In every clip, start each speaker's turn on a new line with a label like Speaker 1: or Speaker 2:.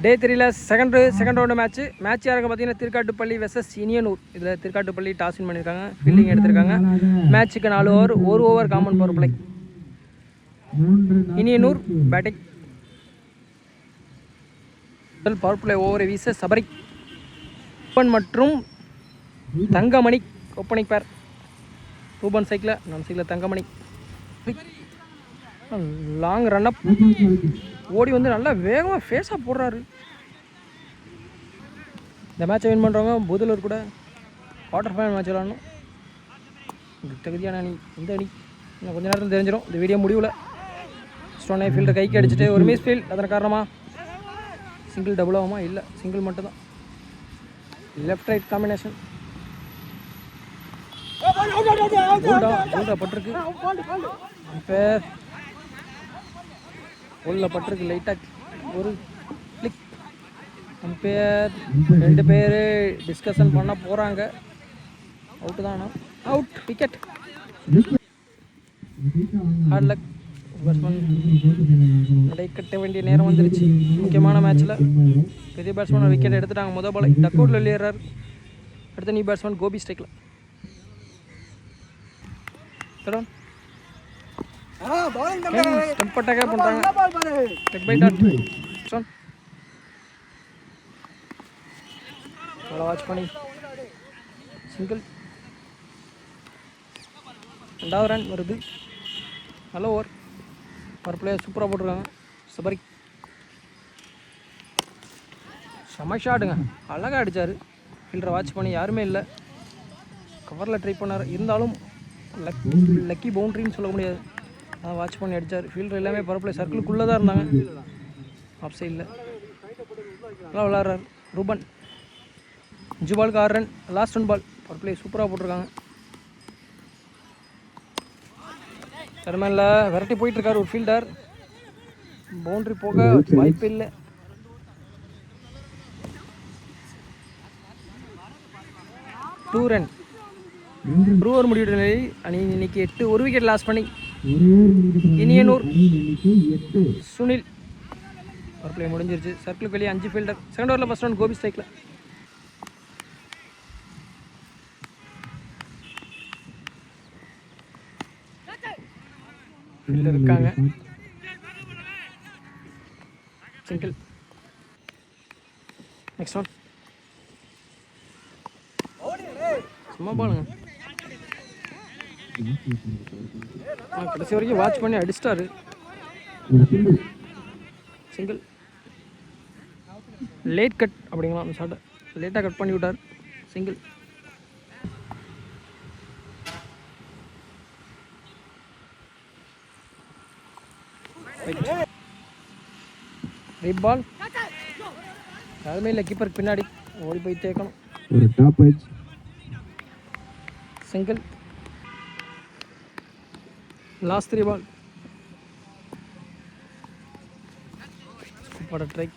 Speaker 1: டே 3ல second round match யாருக்கு பார்த்தீங்கன்னா திருக்காட்டுப்பள்ளி வெர்சஸ் இனியனூர். இதில் திருக்காட்டுப்பள்ளி டாஸ் வின் பண்ணியிருக்காங்க, ஃபீல்டிங் எடுத்திருக்காங்க. மேட்ச்சுக்கு 4 over, 1 over common power play. Iniyanur batting. முதல் பவர் பிளே ஓவரை வீச சபரி மற்றும் Thangamani opening pair. Ruban cycle, நம்ம cycle Thangamani. Long run up, ஓடி வந்து நல்லா வேகமாக ஃபேஸாக போடுறாரு. இந்த மேட்சை வின் பண்ணுறவங்க புதலூர் கூட குவார்டர் ஃபைனல் மேட்ச் விளாடணும். தகுதியான அணி இந்த அணி இன்னும் கொஞ்சம் நேரத்தில் தெரிஞ்சிடும். இந்த வீடியோ முடிவில் ஸ்டோனை ஃபீல்டர் கைக்கு அடிச்சுட்டு ஒரு மிஸ் ஃபீல்ட். அதன் காரணமாக சிங்கிள் டபுள் ஆகுமா? இல்லை, சிங்கிள் மட்டும்தான். லெஃப்ட் ரைட் காம்பினேஷன் பட்டிருக்கு. பேர் உள்ள பட்டிருக்கு லைட்டாக ஒரு கிளிக். அம்பையர் 2 பேர் டிஸ்கஷன் பண்ண போகிறாங்க. அவுட்டு தானா? Out, wicket. Hard luck. Batsman நடை கட்ட வேண்டிய நேரம் வந்துருச்சு. முக்கியமான மேட்ச்சில் பெரிய பேட்ஸ்மேன் விக்கெட் எடுத்துட்டாங்க. முதல் பால் டக் அவுட்டில் வெளியேறார். அடுத்த நீ பேட்ஸ்மேன் கோபி ஸ்ட்ரைக்கில். ஸ்டம்பட்டாக பண்ணுறாங்க. டெக் பை டாட். நல்லா வாட்ச் பண்ணி சிங்கிள். 2வது ரன் வருது. நல்ல ஓவர். ஒரு பிளேயர் சூப்பராக போட்டிருக்காங்க. சபரி செம ஷாட்டுங்க, அழகாக அடித்தார். ஃபீல்டரை வாட்ச் பண்ணி யாருமே இல்லை, கவரில் ட்ரை பண்ணார். இருந்தாலும் லக்கி பவுண்ட்ரின்னு சொல்ல முடியாது. அதான் வாட்ச் பண்ணி அடித்தார். ஃபீல்டர் எல்லாமே பவர் பிளே சர்க்கிளுக்குள்ளே தான் இருந்தாங்க. ஆஃப் சைடில் நல்லா விளாட்றாரு ரூபன். 5 பாலுக்கு 6 ரன். லாஸ்ட் 1 பால். பவர் பிளே சூப்பராக போட்டிருக்காங்க. கடமையில் விரட்டி போயிட்டுருக்காரு ஒரு ஃபீல்டர். பவுண்ட்ரி போக வாய்ப்பு இல்லை. Two run. ஒரு ஓவர் முடிவு நிலையில் அணி இன்னைக்கு 8 ஒரு விக்கெட் லாஸ் பண்ணி இனியனூர். சுனில் பவர் பிளே முடிஞ்சிருச்சு. சர்க்கிளுக்கு வெளியே 5 ஃபீல்டர். செகண்ட் ஓவரில் ஃபர்ஸ்ட் ரவுண்ட் கோபி ஸ்ட்ரைக்கில். ஃபீல்டர் இருக்காங்க. சிங்கிள். நெக்ஸ்ட் ஒன் சும்மா பாருங்க. கடைசி வரைக்கும் வாட்ச் பண்ணி அடிச்சிட்டாரு. சிங்கிள். லேட் கட் அப்படிங்களா அந்த ஷாட்டை லேட்டாக கட் பண்ணி விட்டார். சிங்கிள். Right ball. யாருமே இல்லை, கீப்பருக்கு பின்னாடி ஓடி போய் தேக்கணும். ஒரு top edge. Single. Last 3 ball. Super try.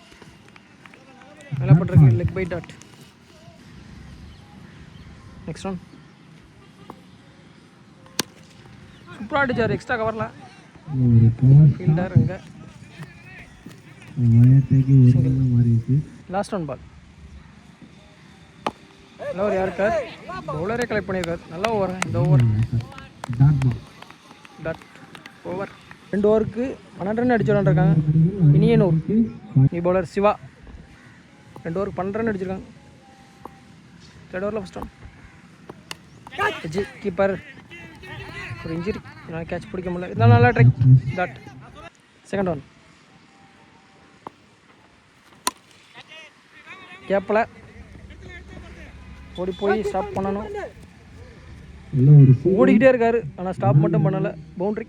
Speaker 1: நல்லா பட்டிருக்கு. Leg bye dot. Next one சூப்பராக அடிச்சார். எக்ஸ்ட்ரா கவரில் ஃபீல்டர் அங்கே. Last 1 ball. நல்ல ஓவர். யாருக்கார் பவுலரே கலெக்ட் பண்ணியிருக்காரு. நல்ல ஓவர் இந்த ஓவர். Dot over. 2 ஓவருக்கு 12 ரன் அடிச்சு விளாண்டுருக்காங்க இனியனூர். நீ பவுலர் சிவா 2 ஓவருக்கு 12 ரன் அடிச்சிருக்காங்க. 3rd ஓவரில் ஃபஸ்ட் ஒன். கீப்பர் ஒரு இன்ஜுரி, என்னால் கேட்ச் பிடிக்க முடியல. இருந்தாலும் நல்லா ட்ரை. டாட். Second one. கேப்பில் ஓடி போய் ஸ்டாப் பண்ணணும். ஓடிக்கிட்டே இருக்காரு, ஆனால் ஸ்டாப் மட்டும் பண்ணலை. பவுண்ட்ரி.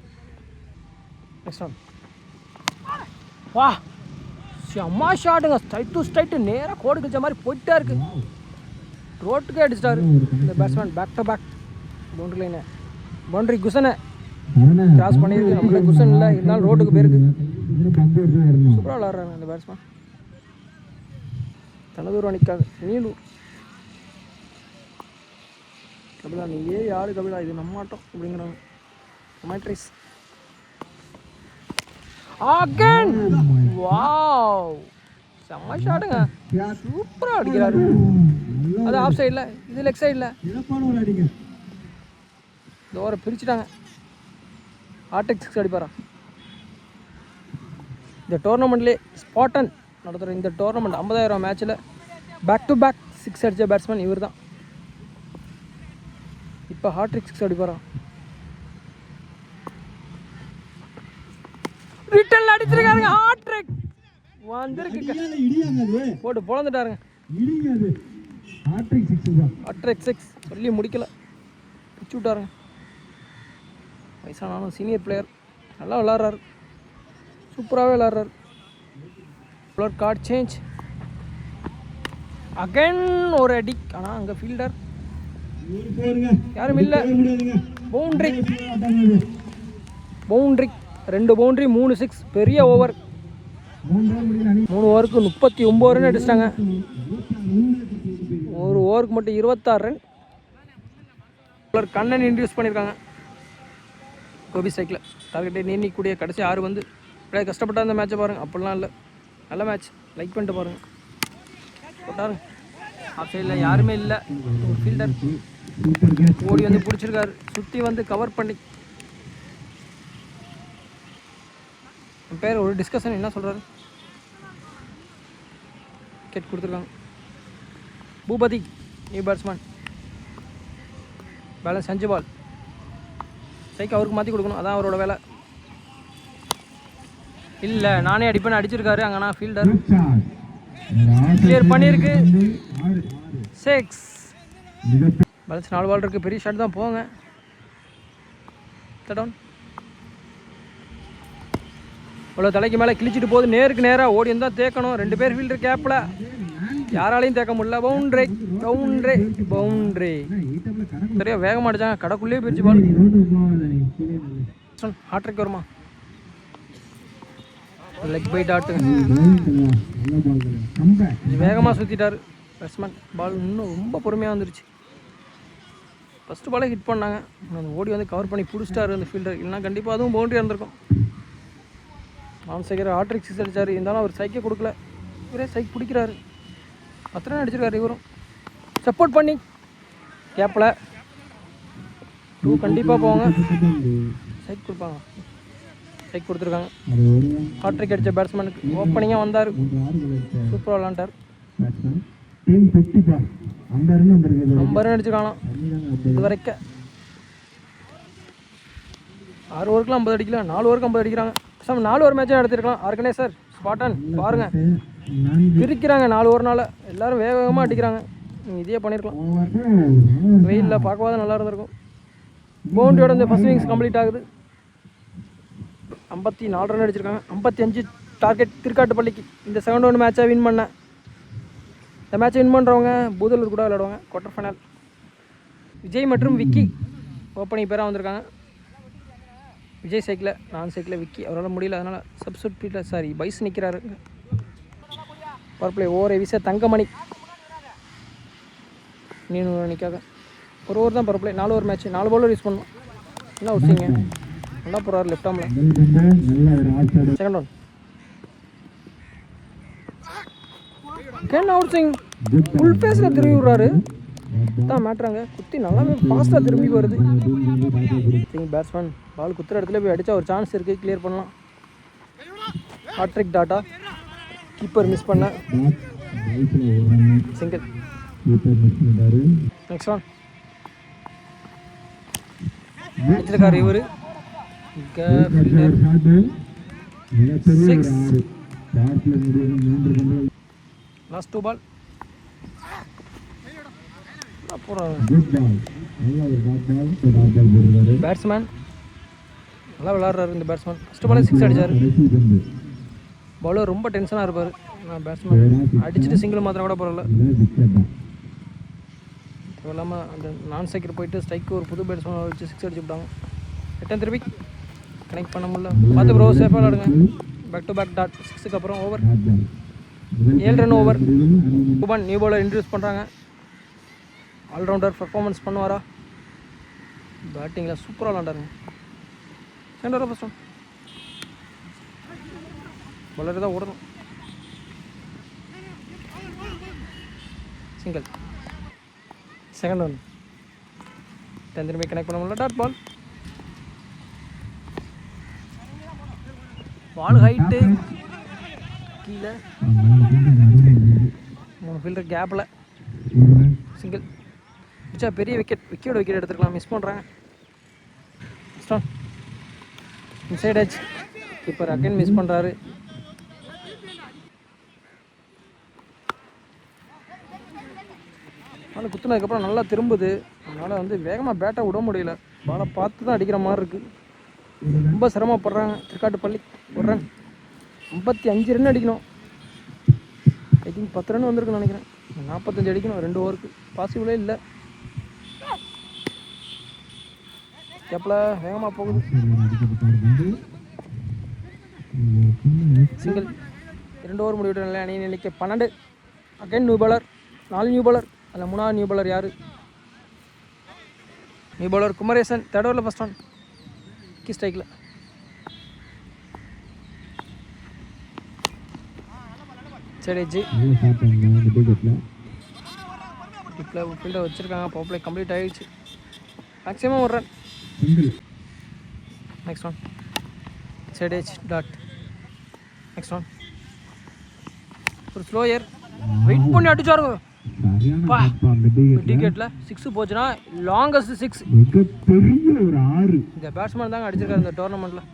Speaker 1: Next one. வா அம்மா ஷாட்டுங்க. ஸ்ட்ரைட் டு ஸ்ட்ரைட்டு நேராக கோடு கிச்ச மாதிரி போயிட்டே இருக்கு. ரோட்டுக்கே அடிச்சிட்டாரு இந்த batsman. Back to back boundary லைனை. பவுண்ட்ரி குசனை கிராஸ் பண்ணியிருக்கு. நம்மளே குசன் இல்லை, இருந்தாலும் ரோட்டுக்கு போயிருக்கு. சூப்பராக விளாட்றாங்க இந்த பேட்ஸ்மேன். தனதூர் அணிக்காக நீலூர். கபிலா நீயே யாரு கபிலா, இது நம்ம ஆட்டம் அப்படிங்கிறாங்க. Commentaries again. வாவ் செம்ம ஷாட்டுங்க, சூப்பராக அடிக்கிறாரு. அது ஆஃப் சைடில், இது லெக் சைடில். இந்த ஓவரை பிரிச்சுட்டாங்க. ஹார்ட்ரிக் 6 அடிப்பாரா? இந்த டோர்னமெண்ட்லேயே ஸ்பாட்டன் நடத்துகிற இந்த டோர்னமெண்ட் 50,000 மேட்ச்சில் பேக் டு பேக் 6 அடித்த பேட்ஸ்மேன் இவர் தான். இப்போ ஹார்ட்ரிக் 6 அடிப்பாரா? ரிட்டர்ன் அடிச்சிருக்காருங்க, ஹார்ட்ரிக் வந்திருக்கு. போட்டு பொழந்துட்டாருங்க. ஹார்ட்ரிக் 6 சொல்லி முடிக்கல, பிச்சு விட்டாருங்க. வயசானாலும் சீனியர் பிளேயர், நல்லா விளாட்றாரு, சூப்பராகவே விளாட்றாரு. ஃப்ளோர் கார்டு சேஞ்ச் அகைன் ஒரு அடி. ஆனால் அங்கே ஃபீல்டர் யாரும் இல்லை. Boundary 2 boundary 3 6. பெரிய ஓவர். 3 ஓவருக்கு 39 ரன் அடிச்சிட்டாங்க. ஒரு ஓவருக்கு மட்டும் 26 ரன். கண்ணன் இன்ட்ரடியூஸ் பண்ணியிருக்காங்க கோபி சைக்கிள். டார்கெட்டை நீக்கக்கூடிய கடைசி 6 வந்து அப்படியே கஷ்டப்பட்ட அந்த மேட்சை பாருங்கள். அப்படிலாம் இல்லை, நல்ல மேட்ச். லைக் பண்ணிட்டு பாருங்கள். போட்டாருங்க. ஆஃப் சைடில் யாருமே இல்லை. ஒரு ஃபீல்டர் ஓடி வந்து பிடிச்சிருக்காரு, சுற்றி வந்து கவர் பண்ணி. என் பேர் ஒரு டிஸ்கஷன் என்ன சொல்கிறாரு, விக்கெட் கொடுத்துருக்காங்க. பூபதி நியூ பேட்ஸ்மேன், பேலன்ஸ் 5 பால். சைக்கு அவருக்கு மாற்றி கொடுக்கணும், அதான் அவரோட வேலை. இல்லை நானே அடிப்பேன்னு அடிச்சிருக்காரு. அங்கேனா ஃபீல்டர் கிளியர் பண்ணியிருக்கு. 6. பேலன்ஸ் 4 பால் இருக்குது. பெரிய ஷாட் தான், போங்க. டவுன் இவ்வளோ தலைக்கு மேலே கிழிச்சிட்டு போகுது. நேருக்கு நேராக ஓடி இருந்தால் தேக்கணும். 2 பேர் ஃபீல்டர் கேப்பில், யாராலையும் தேக்க முடியல. Boundary boundary boundary. சரியா வேகமாக அடிச்சாங்க, கடைக்குள்ளேயே பிரிச்சு பால். ஹார்ட்ரிக் வருமா? லெக் பை டாட்டு வேகமாக சுற்றிட்டார் பேட்ஸ்மேன். பால் இன்னும் ரொம்ப பொறுமையாக வந்துருச்சு. ஃபஸ்ட்டு பாலே ஹிட் பண்ணாங்க, அந்த ஓடி வந்து கவர் பண்ணி பிடிச்சிட்டாரு அந்த ஃபீல்டர். இல்லைனா கண்டிப்பாக அதுவும் பவுண்ட்ரி இருந்திருக்கும். ராம்சேகர் ஹார்ட்ரிக் 6 அடித்தார். இருந்தாலும் அவர் சைக்கை கொடுக்கல, இவரே சைக் பிடிக்கிறாரு. 10 ரன் அடிச்சிருக்காரு இவரும். சப்போர்ட் பண்ணி கேப்பில் 2 கண்டிப்பாக போவாங்க. சைக் கொடுப்பாங்க, சைக் கொடுத்துருக்காங்க. ஹார்ட்ரிக் அடித்த பேட்ஸ்மேனுக்கு ஓப்பனிங்காக வந்தார், சூப்பராக விளாண்டார். 50 ரன் அடிச்சிருக்காங்க இது வரைக்கும். 6 ஓவருக்குலாம் 50 அடிக்கல, 4 ஓவருக்கு 50 அடிக்கிறாங்க. 4 ஓவர் மேட்சாக நடத்திருக்கலாம். ஆர்கனே சார் ஸ்பாட்டன் பாருங்கள், பிரிக்கிறாங்க 4 ஓவர்னால. எல்லோரும் வேக வேகமாக அடிக்கிறாங்க. இதே பண்ணியிருக்கலாம், வெயிலில் பார்க்கவாத நல்லா இருந்திருக்கும். பவுண்டரியோட இந்த ஃபர்ஸ்ட் இன்னிங்ஸ் கம்ப்ளீட் ஆகுது. 54 ரன் அடிச்சிருக்காங்க. 55 டார்கெட் திருக்காட்டுப்பள்ளிக்கு. இந்த 2nd ரவுண்ட் மேட்சை வின் பண்ணேன். இந்த மேட்சை வின் பண்ணுறவங்க பூதலூர் கூட விளையாடுவாங்க குவார்டர் ஃபைனல். விஜய் மற்றும் விக்கி ஓப்பனிங் பேராக வந்திருக்காங்க. விஜய் சைக்கிள், நான் சைக்கிள். விக்கி அவரால் முடியல, அதனால் சப்ஸ்டியூட்டில் பைஸ் நிற்கிறாரு. பவர் பிளே ஓவரை வீச தங்கமணி நீனு நிற்காத. ஒரு ஓவர் தான் power play. 4 over match, 4 bowler use பண்ணணும். என்ன விட்டீங்க, நல்லா போகிறாரு லெஃப்ட் ஆர்மில். 2nd ரவுண்ட் கேன் அவுட் சிங் ஃபுல் ஃபேஸில் திரும்பி விட்றாரு. தான் மேட்றாங்க, குத்தி நல்லாவே ஃபாஸ்ட்டாக திரும்பி வருது. பேட்ஸ்மேன் பால் குத்துற இடத்துல போய் அடித்தா ஒரு சான்ஸ் இருக்குது, கிளியர் பண்ணலாம். ஹார்ட்ரிக் டாட்டா கீப்பர் மிஸ் பண்ண சிங்கிள். நெக்ஸ்ட் ஒன் வச்சிருக்காரு இவர். லாஸ்ட் 2 பால் பேட்ஸ்மேன் நல்லா விளாட்றாரு. இந்த பேட்ஸ்மேன் ஃபஸ்ட்டு பாலே 6 அடித்தார். பவுலர் ரொம்ப டென்ஷனாக இருப்பார். பேட்ஸ்மேன் அடிச்சுட்டு சிங்கிள் மாத்திரம் கூட பரவாயில்ல. இது இல்லாமல் அந்த நான் ஸ்ட்ரைக்கர் போயிட்டு ஸ்ட்ரைக்கு ஒரு புது பேட்ஸ்மேன் வச்சு 6 அடிச்சு விட்டாங்க. ரிட்டன் திருப்பி கனெக்ட் பண்ண முடியல. பார்த்து ப்ரோ சேஃபாக விளாடுங்க. பேக் டு பேக் டாட் 6க்கு அப்புறம் ஓவர் 7 ரன் ஓவர். குபன் நியூ பவுலர் இன்ட்ரடியூஸ் பண்ணுறாங்க. ஆல்ரவுண்டர் பர்ஃபார்மன்ஸ் பண்ணுவாரா? பேட்டிங்கில் சூப்பராக விளாண்டாருங்க. 2 ஓவர் ஃபர்ஸ்ட் ஒன். பவுலர் தான் ஓடணும். சிங்கிள். செகண்ட் ஒன் திரும்பி கனெக்ட் பண்ண முடியல. Dot ball. பால் ஹைட்டு கீழே 3 ஃபீல்டர் கேப்பில் சிங்கிள். பிச்சா பெரிய விக்கெட் எடுத்துருக்கலாம். மிஸ் பண்ணுறாங்க. ஸ்டான் inside edge. Keeper again miss பண்ணுறாரு. பால் குத்துனதுக்கப்புறம் நல்லா திரும்புது. அதனால் வந்து வேகமாக பேட்டை விட முடியல. பாலை பார்த்து தான் அடிக்கிற மாதிரி இருக்குது. ரொம்ப சிரமப்படுறாங்க திருக்காட்டுப்பள்ளி. ஒரு ரன் 55 ரன் அடிக்கணும். ஐ திங்க் 10 ரன் வந்திருக்குன்னு நினைக்கிறேன். 45 அடிக்கணும் 2 ஓவருக்கு. பாசிபிளே இல்லை. கேப்பில் வேகமாக போகுது. சிங்கிள். 2 ஓவர் முடிவிட்ட நிலை. அணி நிலைக்கு 12. Again new bowler. 4 new bowler. அதில் 3ஆவது நியூ பாலர் யார்? New bowler Kumaresan. தேர்ட் ஓவரில் ஃபஸ்ட் ஒன். கி ஸ்ட்ரைக்கில். சரி ஜி இப்போ ஃபீல்டை வச்சுருக்காங்க. பவர் பிளே கம்ப்ளீட் ஆகிடுச்சு. மேக்ஸிமம் ஒரு ரன். நெக்ஸ்ட் ஒன் சேடேஜ் டாட். நெக்ஸ்ட் ஒன் ஒரு ஸ்லோயர் வெயிட் பண்ணி அடிச்சாருங்க. டிக்கெட்டில் 6 போச்சுன்னா லாங்கஸ்ட் 6. இந்த பேட்ஸ்மேன் தாங்க அடிச்சிருக்காரு இந்த டோர்னமெண்ட்டில்.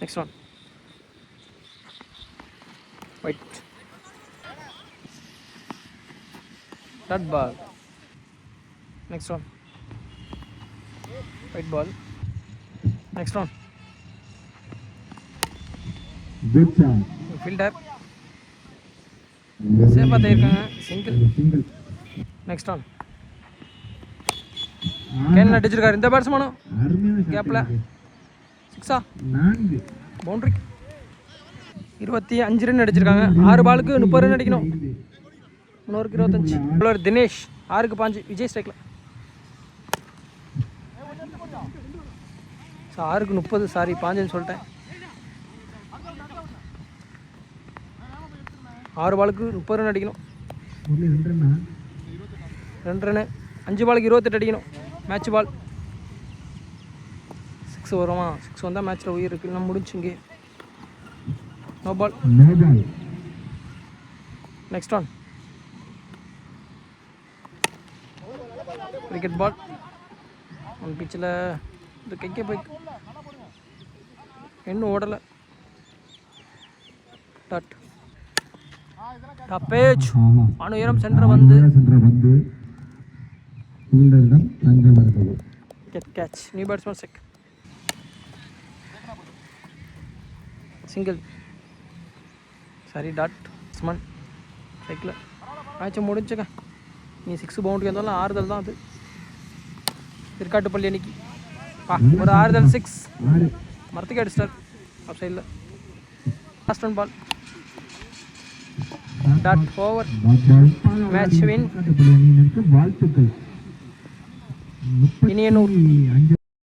Speaker 1: Next one wide dot ball. Next one wide ball. Next one fielder சேஃபாக தயிருக்காங்க. சிங்கிள். நெக்ஸ்ட் ஒன் கேன் அடிச்சிருக்காரு இந்த பேட்ஸ்மேனும். கேப்பில் 6ஆ பவுண்ட்ரி. 25 ரன் அடிச்சிருக்காங்க. 6 பாலுக்கு 30 ரன் அடிக்கணும். 3 ஓவருக்கு 25. பவுலர் தினேஷ். 6க்கு 5. விஜய் ஸ்ட்ரைக்கில். 6க்கு 30. சாரி 5ன்னு சொல்லிட்டேன். 6 பாலுக்கு 30 ரன் அடிக்கணும். 2 ரன்னு. 5 பாலுக்கு 28 அடிக்கணும். மேட்ச் பால் 6 வருமா? 6 வந்தால் மேட்ச்சில் உயிர் இருக்குது. நம்ம முடிஞ்சுங்க. No ball. Next one wicket ball. One பிச்சில் இந்த கைக்கே போயிட்டு இன்னும் ஓடலை. டாட் டப்பேஜ். அனுயரம் சென்டர் வந்து கேட்ச். நியூ பேட்ஸ்மேன் செக். சிங்கிள். சரி டாட் ஸ்மன் சைக்கிள். மேட்சை முடிச்சுக்க. நீ 6 பவுண்டரி இருந்தாலும் ஆறுதல் தான் அது. திருக்காட்டுப்பள்ளி அன்னைக்கு ஒரு ஆறுதல் 6. மரத்துக்கு அடிச்சிட்டார் ஆஃப் சைடில். Last one ball dot over. Match win. இனியனூர்.